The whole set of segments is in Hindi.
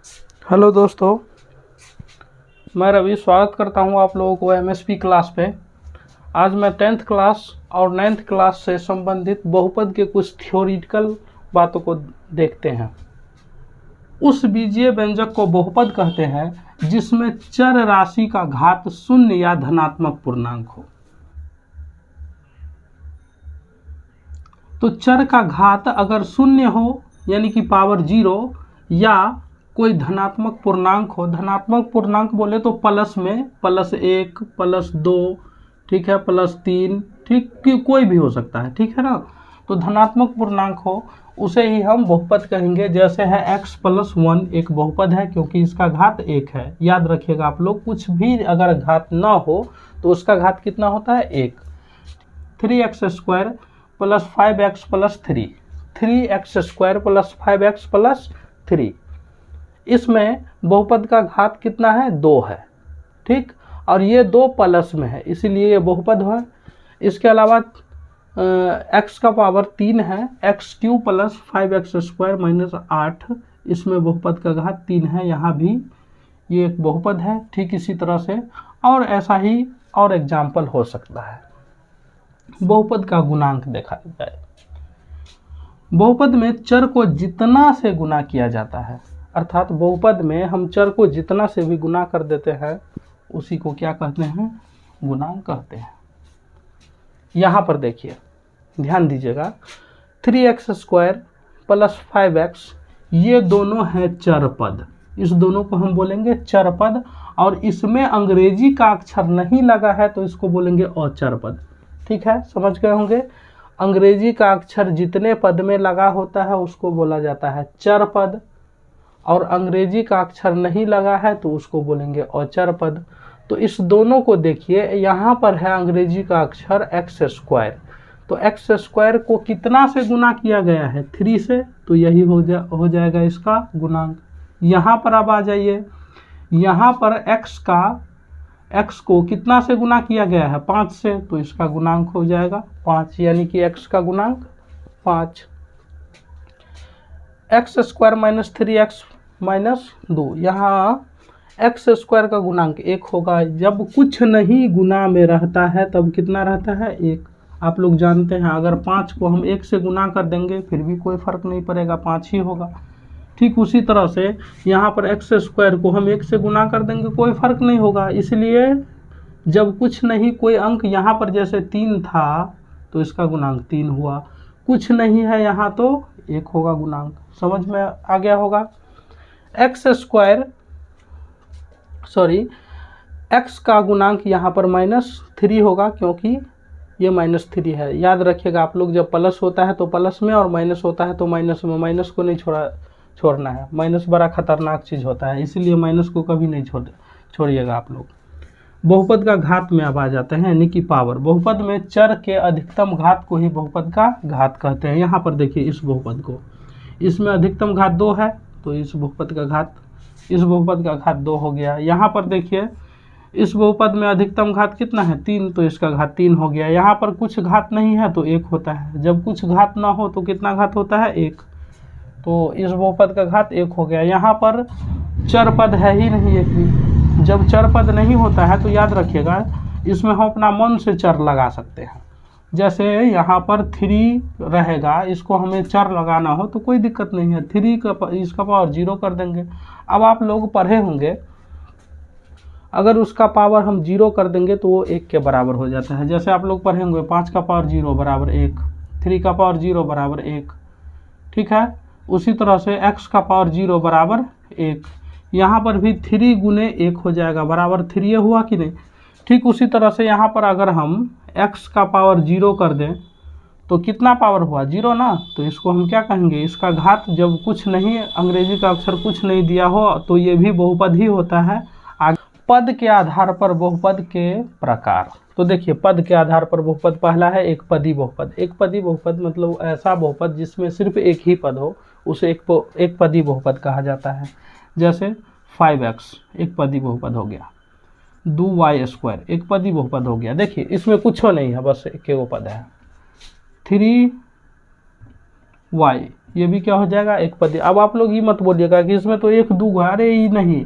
हेलो दोस्तों, मैं रवि स्वागत करता हूं आप लोगों को एमएसपी क्लास पे। आज मैं 10th क्लास और 9th क्लास से संबंधित बहुपद के कुछ थ्योरेटिकल बातों को देखते हैं। उस बीजीय व्यंजक को बहुपद कहते हैं जिसमें चर राशि का घात शून्य या धनात्मक पूर्णांक हो। तो चर का घात अगर शून्य हो यानी कि पावर 0 या कोई धनात्मक पूर्णांक हो। धनात्मक पूर्णांक बोले तो प्लस में +1 +2, ठीक है, +3, ठीक, कि कोई भी हो सकता है, ठीक है ना। तो धनात्मक पूर्णांक हो उसे ही हम बहुपद कहेंगे। जैसे है x + 1 एक बहुपद है क्योंकि इसका घात 1 है। याद रखिएगा आप लोग, कुछ भी अगर घात ना हो तो उसका घात कितना होता है, 1। 3x² + 5x + 3, 3x² + 5x + 3, इसमें बहुपद का घात कितना है, 2 है, ठीक। और ये 2 प्लस में है इसीलिए ये बहुपद है। इसके अलावा x का पावर 3 है, x³ + 5x² - 8, इसमें बहुपद का घात 3 है। यहाँ भी ये एक बहुपद है, ठीक इसी तरह से। और ऐसा ही और एग्जाम्पल हो सकता है। बहुपद का गुणांक देखा जाए। बहुपद में चर को जितना से गुना किया जाता है, अर्थात बहुपद में हम चर को जितना से भी गुना कर देते हैं उसी को क्या कहते हैं, गुणांक कहते हैं। यहाँ पर देखिए, ध्यान दीजिएगा, 3x² + 5x, ये दोनों हैं चर पद। इस दोनों को हम बोलेंगे चर पद। और इसमें अंग्रेजी का अक्षर नहीं लगा है तो इसको बोलेंगे अचर पद, ठीक है, समझ गए होंगे। अंग्रेजी का अक्षर जितने पद में लगा होता है उसको बोला जाता है चर पद, और अंग्रेजी का अक्षर नहीं लगा है तो उसको बोलेंगे अचर पद। तो इस दोनों को देखिए, यहाँ पर है अंग्रेजी का अक्षर x², तो x² को कितना से गुना किया गया है, 3 से, तो यही हो जाएगा इसका गुणांक। यहाँ पर अब आ जाइए, यहाँ पर x को कितना से गुना किया गया है, 5 से, तो इसका गुणांक हो जाएगा 5, यानी कि x का गुणांक 5। x² - 3x - 2, यहाँ x² का गुणांक 1 होगा। जब कुछ नहीं गुना में रहता है तब कितना रहता है, 1। आप लोग जानते हैं अगर 5 को हम 1 से गुना कर देंगे फिर भी कोई फर्क नहीं पड़ेगा, 5 ही होगा। ठीक उसी तरह से यहाँ पर x² को हम 1 से गुना कर देंगे, कोई फर्क नहीं होगा। इसलिए जब कुछ नहीं, कोई अंक यहाँ पर जैसे 3 था तो इसका गुणांक 3 हुआ, कुछ नहीं है यहाँ तो 1 होगा गुणांक। समझ में आ गया होगा। x का गुणांक यहाँ पर -3 होगा क्योंकि ये -3 है। याद रखिएगा आप लोग, जब प्लस होता है तो प्लस में और माइनस होता है तो माइनस में। माइनस को नहीं छोड़ना है, माइनस बड़ा खतरनाक चीज़ होता है, इसीलिए माइनस को कभी नहीं छोड़िएगा आप लोग। बहुपद का घात में अब आ जाते हैं, यानी कि पावर। बहुपद में चर के अधिकतम घात को ही बहुपद का घात कहते हैं। यहाँ पर देखिए इस बहुपद को, इसमें अधिकतम घात 2 है तो इस बहुपद का घात 2 हो गया। यहाँ पर देखिए इस बहुपद में अधिकतम घात कितना है, 3, तो इसका घात 3 हो गया। यहाँ पर कुछ घात नहीं है तो 1 होता है। जब कुछ घात ना हो तो कितना घात होता है, 1, तो इस बहुपद का घात 1 हो गया। यहाँ पर चर पद है ही नहीं एक भी। जब चर पद नहीं होता है तो याद रखिएगा इसमें हम अपना मन से चर लगा सकते हैं। जैसे यहाँ पर 3 रहेगा, इसको हमें चर लगाना हो तो कोई दिक्कत नहीं है, 3 का इसका पावर 0 कर देंगे। अब आप लोग पढ़े होंगे, अगर उसका पावर हम 0 कर देंगे तो वो 1 के बराबर हो जाता है। जैसे आप लोग पढ़े होंगे 5 का पावर 0 = 1, 3 का पावर 0 = 1, ठीक है। उसी तरह से x का पावर 0 = 1, यहाँ पर भी 3 × 1 हो जाएगा, बराबर 3 हुआ कि नहीं। ठीक उसी तरह से यहाँ पर अगर हम x का पावर 0 कर दें तो कितना पावर हुआ, 0 ना, तो इसको हम क्या कहेंगे, इसका घात। जब कुछ नहीं, अंग्रेजी का अक्षर कुछ नहीं दिया हो तो ये भी बहुपद ही होता है। पद के आधार पर बहुपद के प्रकार, तो देखिए पद के आधार पर बहुपद पहला है एक पदी बहुपद। एक पदी बहुपद मतलब ऐसा बहुपद जिसमें सिर्फ एक ही पद हो, उसे एक पदी बहुपद कहा जाता है। जैसे 5x एक पदी बहुपद हो गया, 2y² एक पदी बहुपद हो गया। देखिए इसमें कुछ नहीं है, बस एक पद है। 3y ये भी क्या हो जाएगा, एक पदी। अब आप लोग ये मत बोलिएगा कि इसमें तो एक दो है, अरे ये नहीं,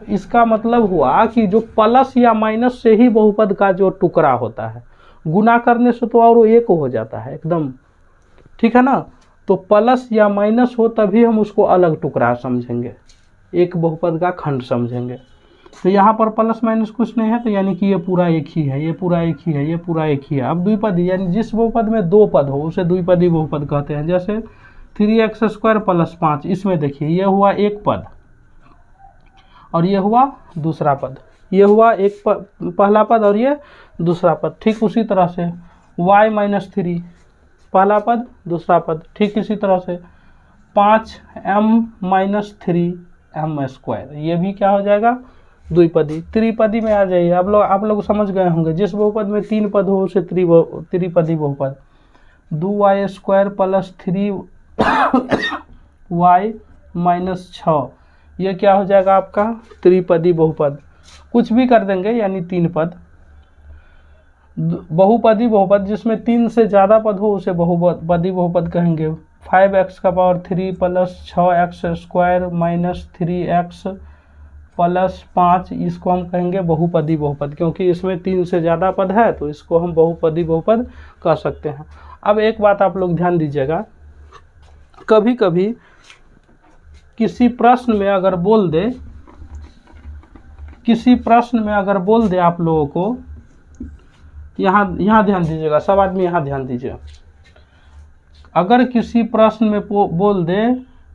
इसका मतलब हुआ कि जो प्लस या माइनस से ही बहुपद का जो टुकड़ा होता है, गुना करने से तो और वो एक हो जाता है एकदम, ठीक है ना। तो प्लस या माइनस हो तभी हम उसको अलग टुकड़ा समझेंगे, एक बहुपद का खंड समझेंगे। तो यहाँ पर प्लस माइनस कुछ नहीं है, तो यानी कि ये पूरा एक ही है, ये पूरा एक ही है, ये पूरा एक ही है। अब द्विपदी यानी जिस बहुपद में दो पद हो उसे द्विपदी बहुपद कहते हैं। जैसे 3x² + 5, इसमें देखिए ये हुआ एक पद और ये हुआ दूसरा पद, ये हुआ एक पहला पद और ये दूसरा पद। ठीक उसी तरह से y - 3 पहला पद दूसरा पद, ठीक इसी तरह से 5m - 3m², ये भी क्या हो जाएगा, द्विपदी। त्रिपदी में आ जाइए, आप लोग समझ गए होंगे, जिस बहुपद में तीन पद हो उसे त्रिपदी बहुपद। 2y² + 3y - 6, ये क्या हो जाएगा आपका, त्रिपदी बहुपद। कुछ भी कर देंगे यानी तीन पद। बहुपदी बहुपद जिसमें तीन से ज़्यादा पद हो उसे बहुपदी बहुपद कहेंगे। 5x³ + 6x² - 3x + 5, इसको हम कहेंगे बहुपदी बहुपद, क्योंकि इसमें तीन से ज़्यादा पद है तो इसको हम बहुपदी बहुपद कह सकते हैं। अब एक बात आप लोग ध्यान दीजिएगा, कभी कभी किसी प्रश्न में अगर बोल दे, आप लोगों को, यहाँ ध्यान दीजिएगा, सब आदमी यहाँ ध्यान दीजिए। अगर किसी प्रश्न में बोल दे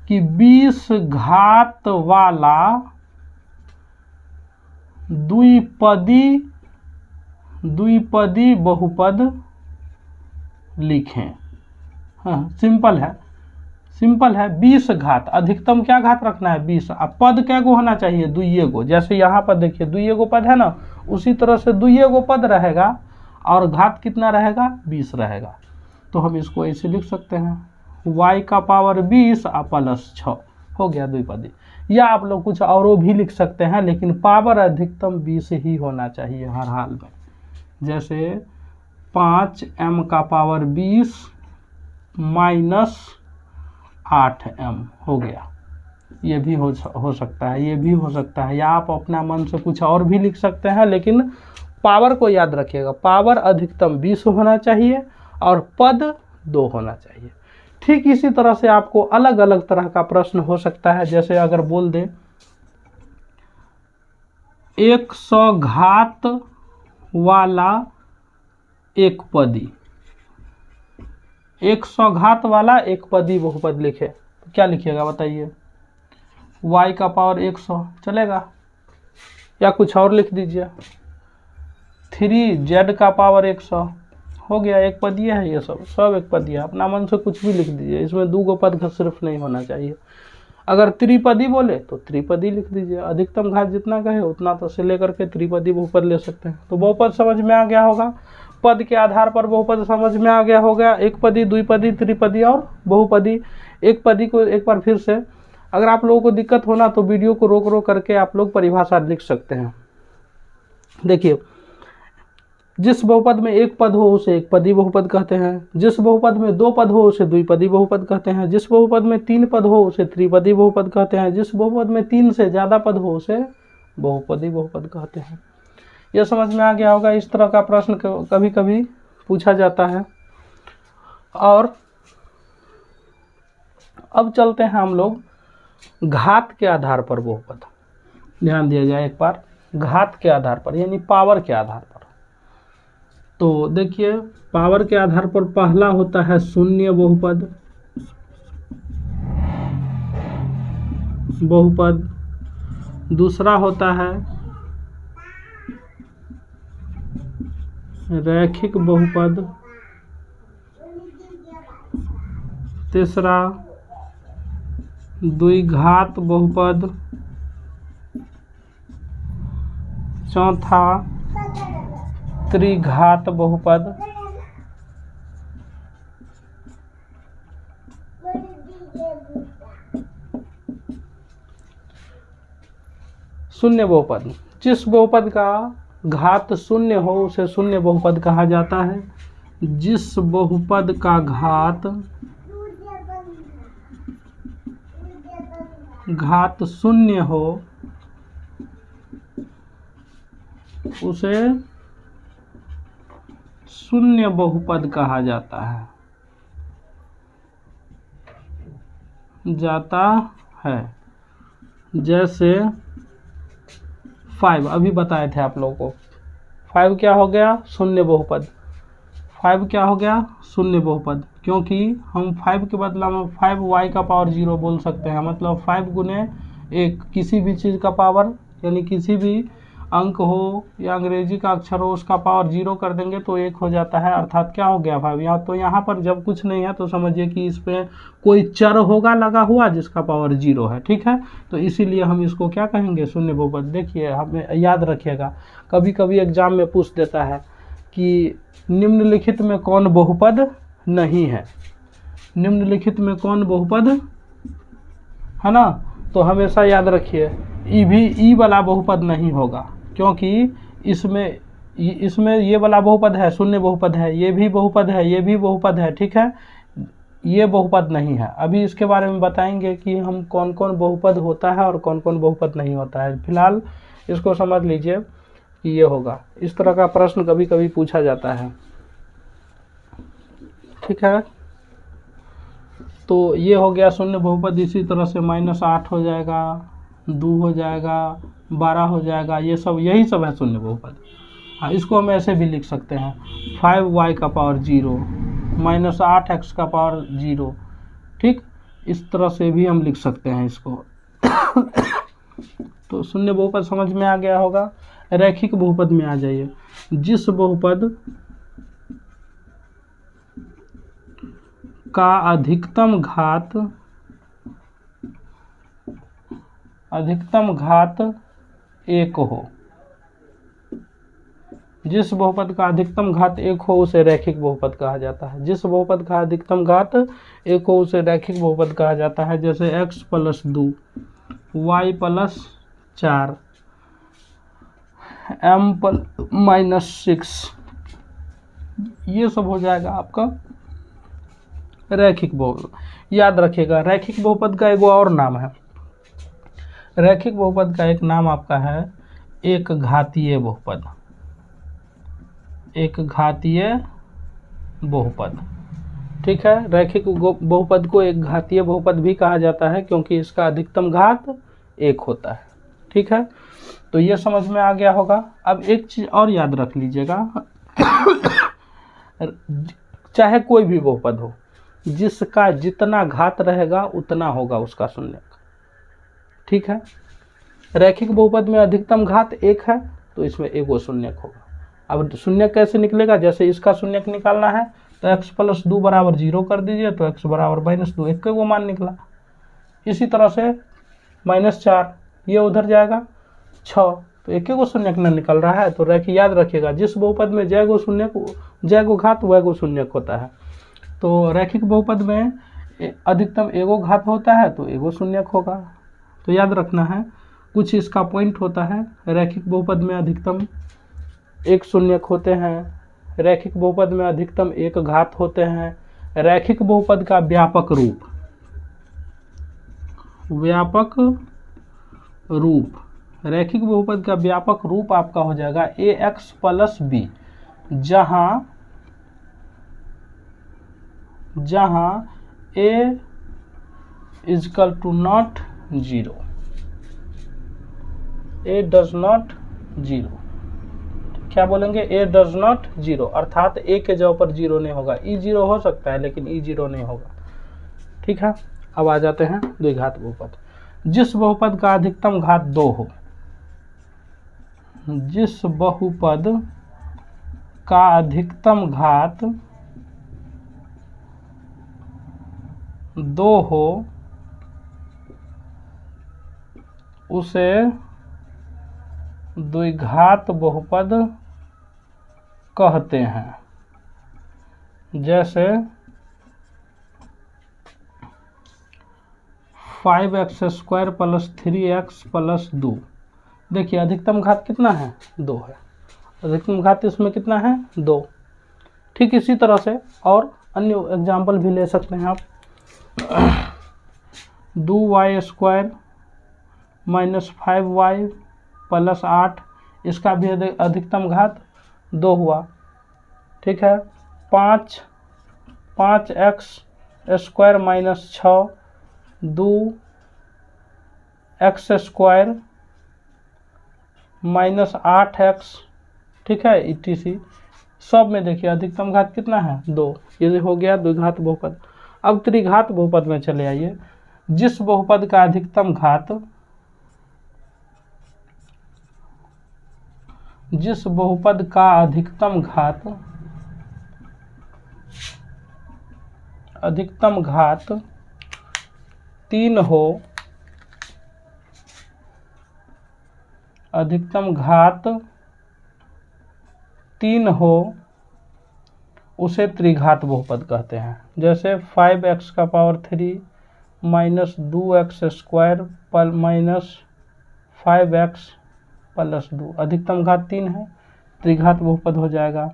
कि 20 घात वाला द्विपदी बहुपद लिखें, हाँ सिंपल है 20 घात, अधिकतम क्या घात रखना है 20, अब पद क्या गो होना चाहिए, दुइये गो। जैसे यहाँ पर देखिए दुइये गो पद है ना, उसी तरह से दुइये गो पद रहेगा और घात कितना रहेगा, 20 रहेगा। तो हम इसको ऐसे लिख सकते हैं y का पावर 20 + 6 हो गया द्विपदी। या आप लोग कुछ और भी लिख सकते हैं, लेकिन पावर अधिकतम 20 ही होना चाहिए हर हाल में। जैसे 5m का पावर 20 - 8m हो गया, ये भी हो सकता है, ये भी हो सकता है। या आप अपना मन से कुछ और भी लिख सकते हैं, लेकिन पावर को याद रखिएगा, पावर अधिकतम 20 होना चाहिए और पद 2 होना चाहिए। ठीक इसी तरह से आपको अलग अलग तरह का प्रश्न हो सकता है। जैसे अगर बोल दे 100 घात वाला एक पदी, 100 घात वाला एक पदी बहुपद लिखे, तो क्या लिखिएगा बताइए, y का पावर 100 चलेगा, या कुछ और लिख दीजिए 3z का पावर 100 हो गया, एक पदीय है, ये सब एक पदीय है। अपना मन से कुछ भी लिख दीजिए, इसमें दो गो पद का सिर्फ नहीं होना चाहिए। अगर त्रिपदी बोले तो त्रिपदी लिख दीजिए, अधिकतम घात जितना कहे उतना तो से लेकर के त्रिपदी बहुपद ले सकते हैं। तो बहुपद समझ में आ गया होगा, पद के आधार पर बहुपद समझ में आ गया होगा, एक पदी, द्विपदी, त्रिपदी और बहुपदी। एक पदी को एक बार फिर से, अगर आप लोगों को दिक्कत होना तो वीडियो को रोक करके आप लोग परिभाषा लिख सकते हैं। देखिए, जिस बहुपद में एक पद हो उसे एक पदी बहुपद कहते हैं, जिस बहुपद में दो पद हो उसे द्विपदी बहुपद कहते हैं, जिस बहुपद में तीन पद हो उसे त्रिपदी बहुपद कहते हैं, जिस बहुपद में तीन से ज़्यादा पद हो उसे बहुपदी बहुपद कहते हैं। यह समझ में आ गया होगा। इस तरह का प्रश्न कभी कभी पूछा जाता है। और अब चलते हैं हम लोग घात के आधार पर बहुपद। ध्यान दिया जाए एक बार, घात के आधार पर यानी पावर के आधार पर। तो देखिए, पावर के आधार पर पहला होता है शून्य बहुपद, दूसरा होता है रैखिक बहुपद, तीसरा द्विघात बहुपद, चौथा त्रिघात बहुपद, शून्य बहुपद। जिस बहुपद का घात शून्य हो उसे शून्य बहुपद कहा जाता है। जिस बहुपद का घात घात शून्य हो उसे शून्य बहुपद कहा जाता है जैसे 5 अभी बताए थे आप लोगों को। 5 क्या हो गया? शून्य बहुपद। 5 क्या हो गया? शून्य बहुपद, क्योंकि हम 5 के बदला में 5y का पावर 0 बोल सकते हैं। मतलब 5 गुने 1, किसी भी चीज़ का पावर यानी किसी भी अंक हो या अंग्रेजी का अक्षर हो उसका पावर 0 कर देंगे तो 1 हो जाता है। अर्थात क्या हो गया 5। यहाँ पर जब कुछ नहीं है तो समझिए कि इस पे कोई चर होगा लगा हुआ जिसका पावर 0 है। ठीक है, तो इसीलिए हम इसको क्या कहेंगे? शून्य बहुपद। देखिए, हमें याद रखिएगा, कभी कभी एग्जाम में पूछ देता है कि निम्नलिखित में कौन बहुपद नहीं है। निम्नलिखित में कौन बहुपद है ना, तो हमेशा याद रखिए ई वाला बहुपद नहीं होगा, क्योंकि इसमें ये वाला बहुपद है, शून्य बहुपद है, ये भी बहुपद है, ये भी बहुपद है। ठीक है, ये बहुपद नहीं है। अभी इसके बारे में बताएंगे कि हम कौन कौन बहुपद होता है और कौन कौन बहुपद नहीं होता है। फिलहाल इसको समझ लीजिए कि ये होगा। इस तरह का प्रश्न कभी कभी पूछा जाता है। ठीक है, तो ये हो गया शून्य बहुपद। इसी तरह से -8 हो जाएगा, 2 हो जाएगा, 12 हो जाएगा, ये सब यही सब है शून्य बहुपद। हाँ, इसको हम ऐसे भी लिख सकते हैं 5y का पावर 0 -8x का पावर 0। ठीक, इस तरह से भी हम लिख सकते हैं इसको। तो शून्य बहुपद समझ में आ गया होगा। रैखिक बहुपद में आ जाइए। जिस बहुपद का अधिकतम घात 1 हो, जिस बहुपद का अधिकतम घात 1 हो उसे रैखिक बहुपद कहा जाता है। जिस बहुपद का अधिकतम घात 1 हो उसे रैखिक बहुपद कहा जाता है। जैसे x + 2, y + 4, m - 6, ये सब हो जाएगा आपका रैखिक बहुपद। याद रखिएगा, रैखिक बहुपद का एक और नाम है। रैखिक बहुपद का एक नाम आपका है एक घातीय बहुपद। एक घातीय बहुपद। ठीक है, रैखिक बहुपद को एक घातीय बहुपद भी कहा जाता है क्योंकि इसका अधिकतम घात 1 होता है। ठीक है, तो ये समझ में आ गया होगा। अब एक चीज और याद रख लीजिएगा, चाहे कोई भी बहुपद हो, जिसका जितना घात रहेगा उतना होगा उसका शून्यक। ठीक है, रैखिक बहुपद में अधिकतम घात 1 है तो इसमें एगो शून्यक होगा। अब शून्यक कैसे निकलेगा? जैसे इसका शून्यक निकालना है तो x + 2 = 0 कर दीजिए तो x = -2, एक को मान निकला। इसी तरह से -4 ये उधर जाएगा 6, तो एक को शून्यक न निकल रहा है। तो रैखिक याद रखिएगा, जिस बहुपद में जय गो घात वह गो शून्यक होता है। तो रैखिक बहुपद में अधिकतम एगो घात होता है तो एगो शून्यक होगा। तो याद रखना है, कुछ इसका पॉइंट होता है। रैखिक बहुपद में अधिकतम 1 शून्यक होते हैं, रैखिक बहुपद में अधिकतम 1 घात होते हैं। रैखिक बहुपद का व्यापक रूप रैखिक बहुपद का व्यापक रूप आपका हो जाएगा ax + b, जहां a = not 0, a does not 0। क्या बोलेंगे? a does not 0, अर्थात a के जगह पर 0 नहीं होगा। e 0 हो सकता है लेकिन e 0 नहीं होगा। ठीक है, अब आ जाते हैं द्विघात बहुपद। जिस बहुपद का अधिकतम घात 2 हो, जिस बहुपद का अधिकतम घात 2 हो उसे द्विघात बहुपद कहते हैं। जैसे 5x² + 3x + 2। देखिए अधिकतम घात कितना है? 2 है। अधिकतम घात इसमें कितना है? 2। ठीक इसी तरह से और अन्य एग्जाम्पल भी ले सकते हैं आप। 2y² -5y प्लस 8, इसका भी अधिकतम घात 2 हुआ। ठीक है, 5x square minus 6 2x square minus 8x। ठीक है, etc। सब में देखिए अधिकतम घात कितना है 2, ये हो गया द्विघात बहुपद। अब त्रिघात बहुपद में चले आइए। जिस बहुपद का अधिकतम घात अधिकतम घात 3 हो, अधिकतम घात 3 हो, उसे त्रिघात बहुपद कहते हैं। जैसे 5x का power 3 minus 2x square minus 5x plus 2, अधिकतम घात 3 है, त्रिघात बहुपद हो जाएगा।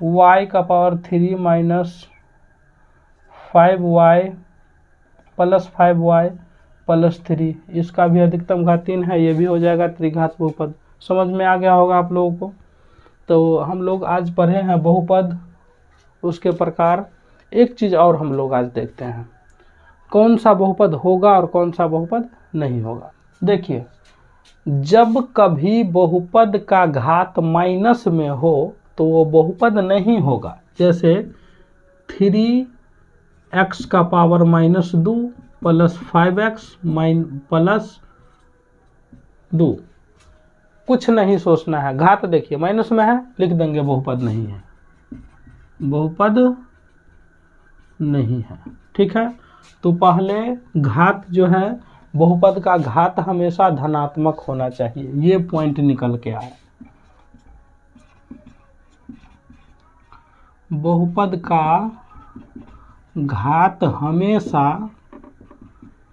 y का power 3 minus 5y plus 5y plus 3, इसका भी अधिकतम घात 3 है, ये भी हो जाएगा त्रिघात बहुपद। समझ में आ गया होगा आप लोगों को। तो हम लोग आज पढ़े हैं बहुपद, उसके प्रकार। एक चीज़ और हम लोग आज देखते हैं, कौन सा बहुपद होगा और कौन सा बहुपद नहीं होगा। देखिए, जब कभी बहुपद का घात माइनस में हो तो वो बहुपद नहीं होगा। जैसे 3x का power minus 2 plus 5x plus 2, कुछ नहीं सोचना है, घात देखिए माइनस में है, लिख देंगे बहुपद नहीं है, बहुपद नहीं है। ठीक है, तो पहले घात जो है, बहुपद का घात हमेशा धनात्मक होना चाहिए, ये पॉइंट निकल के आया। बहुपद का घात हमेशा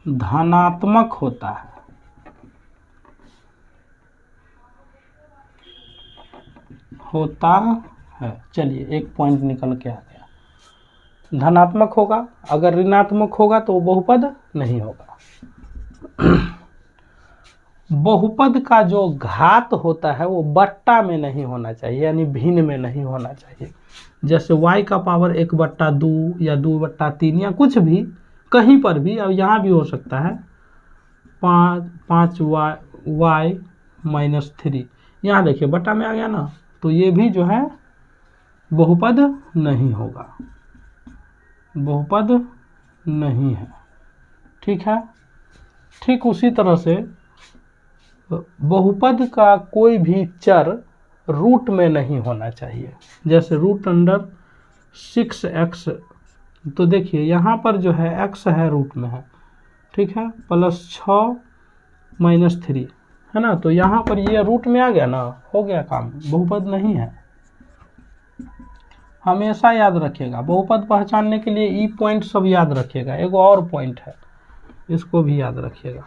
धनात्मक होता है। चलिए, एक पॉइंट निकल के आ गया, धनात्मक होगा। अगर ऋणात्मक होगा तो बहुपद नहीं होगा। बहुपद का जो घात होता है वो बट्टा में नहीं होना चाहिए, यानी भिन्न में नहीं होना चाहिए। जैसे y का पावर 1/2 या 2/3 या कुछ भी, कहीं पर भी, अब यहाँ भी हो सकता है 5y माइनस 3, यहाँ देखिए बट्टा में आ गया ना, तो ये भी जो है बहुपद नहीं होगा, बहुपद नहीं है। ठीक है, ठीक उसी तरह से बहुपद का कोई भी चर रूट में नहीं होना चाहिए। जैसे √6x, तो देखिए यहाँ पर जो है x है रूट में है, ठीक है, प्लस 6 माइनस 3 है ना, तो यहाँ पर ये रूट में आ गया ना, हो गया काम, बहुपद नहीं है। हमेशा याद रखिएगा, बहुपद पहचानने के लिए ई पॉइंट सब याद रखिएगा। एक और पॉइंट है, इसको भी याद रखिएगा।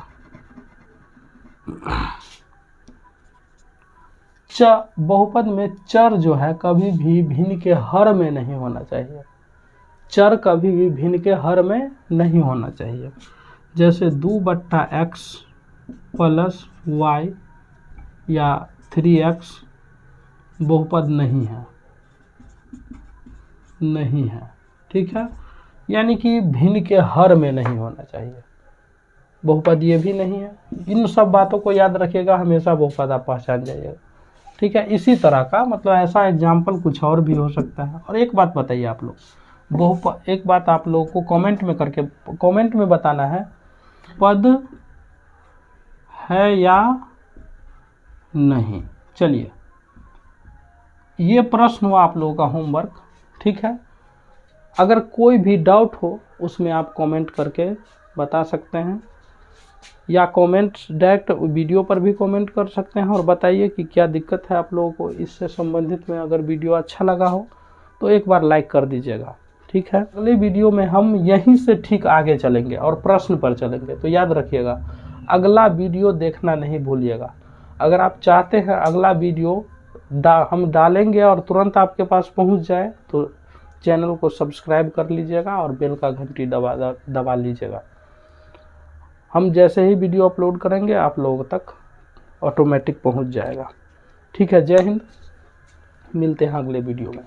बहुपद में चर जो है कभी भी भिन्न के हर में नहीं होना चाहिए, चर कभी भी भिन्न के हर में नहीं होना चाहिए। जैसे 2/x प्लस y या 3x बहुपद नहीं है, नहीं है। ठीक है, यानी कि भिन्न के हर में नहीं होना चाहिए, बहुपद ये भी नहीं है। इन सब बातों को याद रखिएगा, हमेशा बहुपद आप पहचान जाइएगा। ठीक है, इसी तरह का मतलब ऐसा एग्जाम्पल कुछ और भी हो सकता है। और एक बात बताइए आप लोग, एक बात आप लोगों को कमेंट में बताना है, पद है या नहीं। चलिए, ये प्रश्न हुआ आप लोगों का होमवर्क। ठीक है, अगर कोई भी डाउट हो उसमें आप कमेंट करके बता सकते हैं, या कमेंट डायरेक्ट वीडियो पर भी कमेंट कर सकते हैं और बताइए कि क्या दिक्कत है आप लोगों को इससे संबंधित में। अगर वीडियो अच्छा लगा हो तो एक बार लाइक कर दीजिएगा। ठीक है, अगले वीडियो में हम यहीं से ठीक आगे चलेंगे और प्रश्न पर चलेंगे। तो याद रखिएगा, अगला वीडियो देखना नहीं भूलिएगा। अगर आप चाहते हैं अगला वीडियो हम डालेंगे और तुरंत आपके पास पहुंच जाए, तो चैनल को सब्सक्राइब कर लीजिएगा और बेल का घंटी दबा लीजिएगा। हम जैसे ही वीडियो अपलोड करेंगे आप लोगों तक ऑटोमेटिक पहुंच जाएगा। ठीक है, जय हिंद, मिलते हैं अगले वीडियो में।